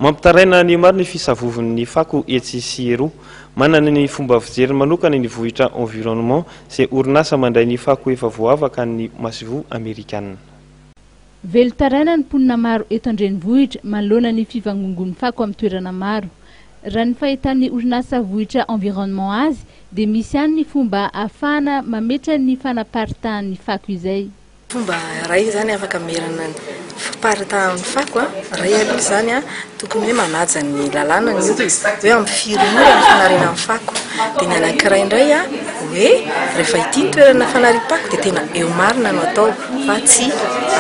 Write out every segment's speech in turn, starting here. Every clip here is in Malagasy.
Mampitaraina ny maro ny fisavovin'ny fako etsy roa manana ny fomba fijery manokana ny vohitra environnement izay orinasa mandray ny fako efa voavaka ny masivo amerikanina. Velotaraina ny mponina maro eto an-drenivohitra manoloana ny fivangongon'ny fako amin'ny toerana maro. Raha ny fahitan'ny orinasa vohitra environnement azy dia misy ihany ny fomba ahafahana mametra ny fanaparitahan'ny fako izay. Fomba ray zany afaka merana paritahan'ny fako ray aloha zany tokony hoe manaja ny lalàna ny hoe ampifiry ora ny fanarinan'ny fako dia ny anankiray indray hoe rehefa ity ny toerana fanarim-pako dia tena eo marina no atao fa tsy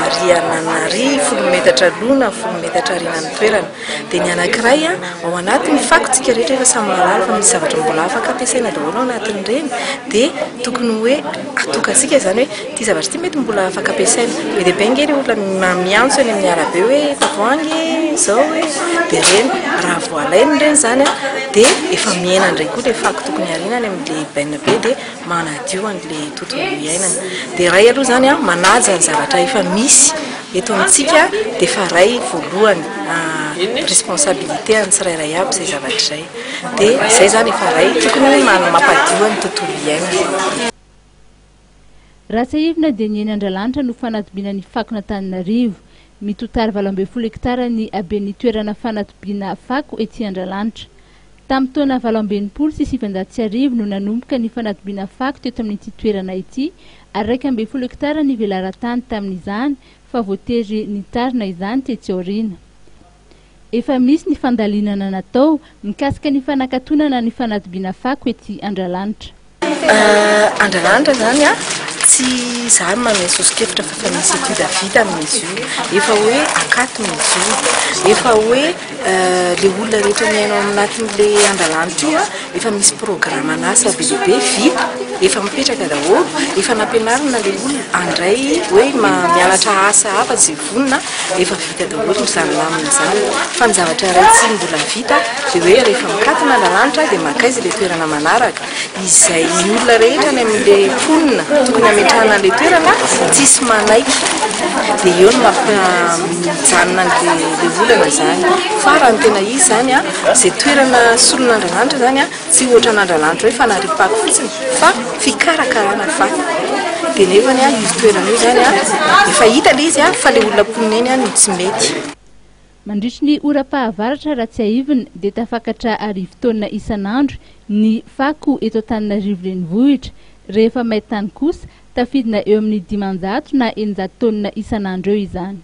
ariana nary 10 metatra aloha na 10 metatra aorianan'ny toerana. Dia ny anankiray ao anatin'ny fako tsika rehetra efa samy mahalala fa misy zavatra mbola afaka ampiasaina daholo ao anatin'ireny dia tokony hoe atokasika zany hoe ity zavatra ity mety mbola afaka ampiasaina. Dia bengery olona miantso eny amin'ny arabe hoe tavoahangy izao hoe dia reny raha voalainy reny zany dia efa miaina indray koa ilay fako tokony arinany amin'ilay baina be dia manadio an'ilay tontolo iainana. Dia ray aloha zany manaja ny zavatra efa misy eto amintsika dia fa ray voalohany responsabilité any tsirairay aby izay zavatra izay dia izay zany efa ray tokony mampadio ny tontolo iainana. Rasaivina dia ny eny Andralanitra no fanatobiana ny fako n'Antananarivo. Mitotary 12 hektara ny haben'ny toerana fanatobiana fako ety Andralanitra. Tamin'ny taona 1970 sy 1990 no nanomboka ny fanatobiana fako teto amin'ity toerana ity ary 12 hektara ny velaran-tany tamin'izany fa voatery nitarina izany tetsy aoriana. Efa misy ny fandalinana natao mikasika ny fanakatonana ny fanatobiana fako ety Andralanitra. Andralanitra zany tsy zany manome sosokevitra fa misy étude vita amin'izy io efa hoe akatony izy io efa hoe le olona rehetra miaina anatin'ilay Andralanitra io efa misy programme an'asa bebe vita efa mipetraka daholo efa nampianarina le olona andray hoe mianatra asa hafa zay vonona efa vita daholo izany lamina zany fa ny zavatra iray tsy mbola vita dia hoe rehefa mikatona Andralanitra dia makaiza ilay toerana manaraka izay ny olona rehetra ny amin'ilay mponina tokony ametrahana ilay toerana tsisy manaiky dia eo no mampijanona an'ilay olana zany fa raha ny tena izy zany izay toerana solon'Andralanitra zany tsy ohatra n'Andralanitra hoe fanariam-pako fotsiny fa fikarakarana fako dia nefany izy toerana io zany efa hita ilay izy fa ilay olona mponina eny no tsy mety. Mandritry ny ora-pahavaratra raha tsy haivina dia tafakatra 10 taonina isan'andro ny fako eto Antananarivo renivohitra. Rehefa maintany kosa tafidina eo amin'ny 500 na 900 taonina isan'andro eo izany.